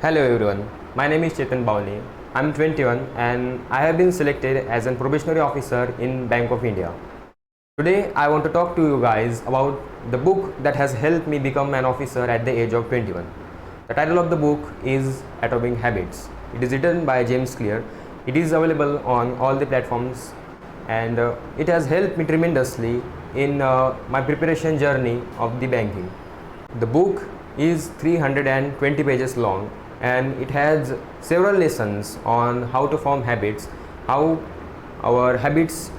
Hello everyone, my name is Chetan Bawane. I'm 21 and I have been selected as a probationary officer in Bank of India. Today I want to talk to you guys about the book that has helped me become an officer at the age of 21. The title of the book is Atomic Habits. It is written by James Clear. It is available on all the platforms and it has helped me tremendously in my preparation journey of the banking. The book is 320 pages long and it has several lessons on how to form habits, how our habits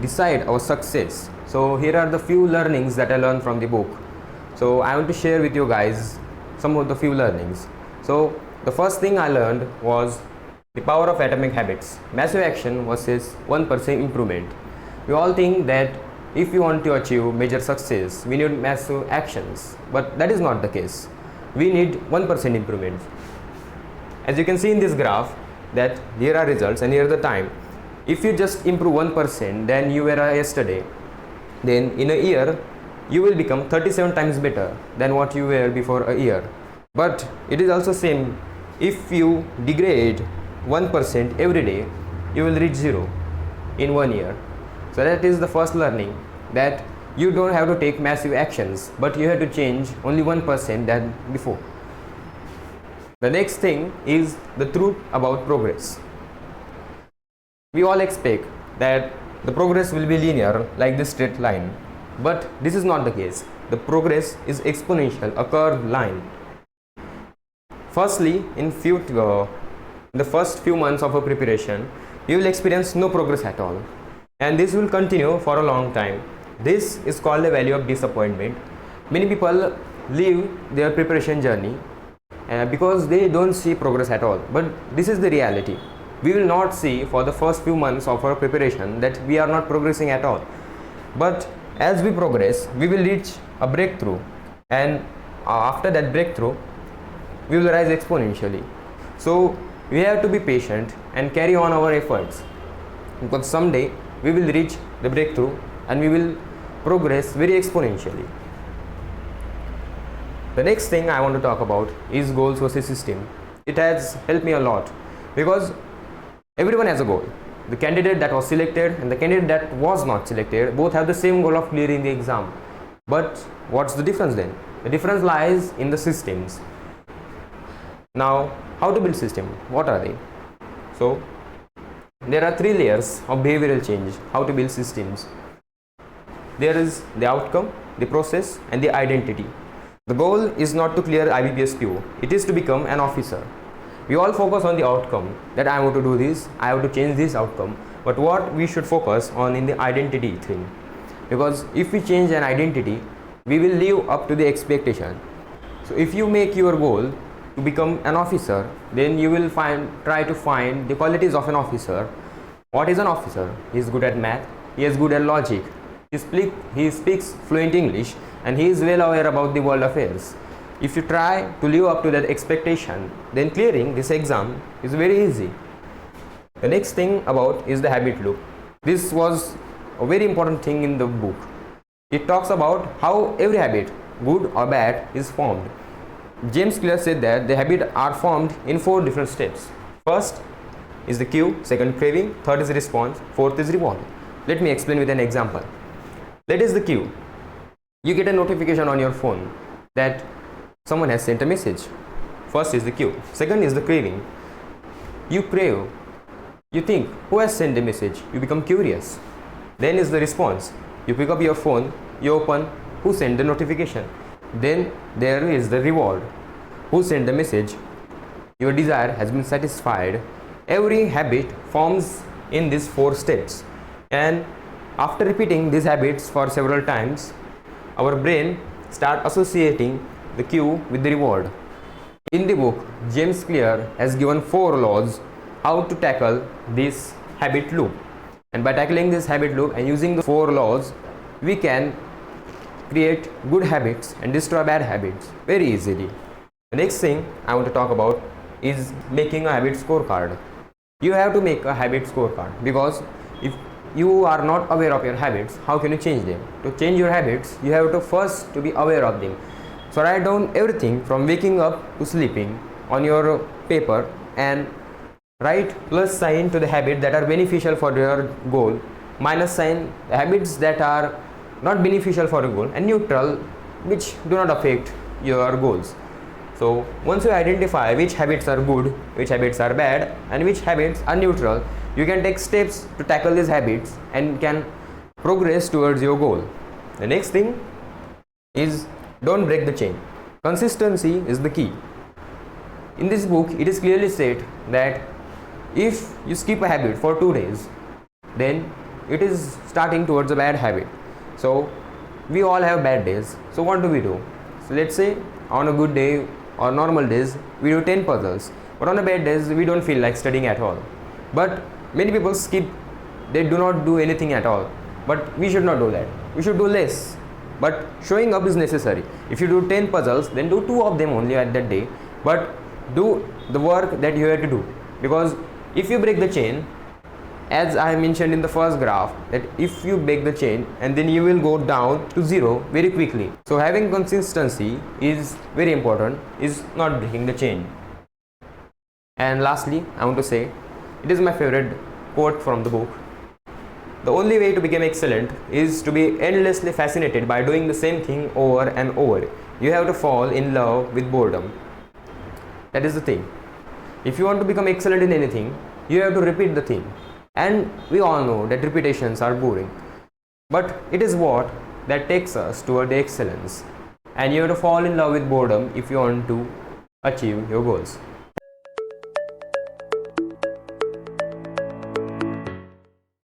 decide our success. So here are the few learnings that I learned from the book. So I want to share with you guys some of the few learnings. So the first thing I learned was the power of atomic habits, massive action versus 1% improvement. We all think that if we want to achieve major success, we need massive actions, but that is not the case. We need 1% improvement. As you can see in this graph, that here are results and here the time. If you just improve 1% than you were yesterday, then in a year you will become 37 times better than what you were before a year. But it is also same, if you degrade 1% every day, you will reach 0 in 1 year. So that is the first learning, that you don't have to take massive actions, but you have to change only 1% than before. The next thing is the truth about progress. We all expect that the progress will be linear like this straight line, but this is not the case. The progress is exponential, a curved line. Firstly, in the first few months of a preparation, you will experience no progress at all, and this will continue for a long time. This is called the value of disappointment. Many people leave their preparation journey because they don't see progress at all, but this is the reality. We will not see for the first few months of our preparation that we are not progressing at all, but as we progress we will reach a breakthrough, and after that breakthrough we will rise exponentially. So we have to be patient and carry on our efforts, because someday we will reach the breakthrough and we will progress very exponentially. The next thing I want to talk about is goals versus system. It has helped me a lot because everyone has a goal. The candidate that was selected and the candidate that was not selected both have the same goal of clearing the exam. But what's the difference then? The difference lies in the systems. Now, how to build system? What are they? So there are 3 layers of behavioral change, how to build systems. There is the outcome, the process and the identity. The goal is not to clear IBPS PO, it is to become an officer. We all focus on the outcome, that I want to do this, I have to change this outcome, but what we should focus on in the identity thing, because if we change an identity, we will live up to the expectation. So if you make your goal to become an officer, then you will try to find the qualities of an officer. What is an officer? He is good at math, he is good at logic, he speaks fluent English, and he is well aware about the world affairs. If you try to live up to that expectation, then clearing this exam is very easy. The next thing about is the habit loop. This was a very important thing in the book. It talks about how every habit, good or bad, is formed. James Clear said that the habits are formed in 4 different steps. First is the cue, second craving, third is response, fourth is reward. Let me explain with an example. That is the cue. You get a notification on your phone that someone has sent a message. First is the cue. Second is the craving. You crave. You think, who has sent the message? You become curious. Then is the response. You pick up your phone, you open, who sent the notification? Then there is the reward. Who sent the message? Your desire has been satisfied. Every habit forms in these 4 steps, and after repeating these habits for several times, our brain start associating the cue with the reward. In the book, James Clear has given 4 laws how to tackle this habit loop, and by tackling this habit loop and using the 4 laws, we can create good habits and destroy bad habits very easily. The next thing I want to talk about is making a habit scorecard. You have to make a habit scorecard, because if you are not aware of your habits, how can you change them? To change your habits, you have to first to be aware of them. So write down everything from waking up to sleeping, on your paper and write plus sign to the habits that are beneficial for your goal, minus sign the habits that are not beneficial for your goal, and neutral which do not affect your goals. So once you identify which habits are good, which habits are bad, and which habits are neutral, you can take steps to tackle these habits and can progress towards your goal. The next thing is don't break the chain. Consistency is the key. In this book, it is clearly said that if you skip a habit for 2 days, then it is starting towards a bad habit. So we all have bad days. So what do? So let's say on a good day or normal days we do 10 puzzles, but on a bad days we don't feel like studying at all. But many people skip, they do not do anything at all. But we should not do that. We should do less. But showing up is necessary. If you do 10 puzzles, then do 2 of them only at that day, but do the work that you have to do. Because if you break the chain, as I mentioned in the first graph, that if you break the chain and then you will go down to 0 very quickly. So having consistency is very important, is not breaking the chain. And lastly, I want to say, it is my favorite quote from the book. The only way to become excellent is to be endlessly fascinated by doing the same thing over and over. You have to fall in love with boredom. That is the thing. If you want to become excellent in anything, you have to repeat the thing. And we all know that repetitions are boring. But it is what that takes us toward the excellence. And you have to fall in love with boredom if you want to achieve your goals.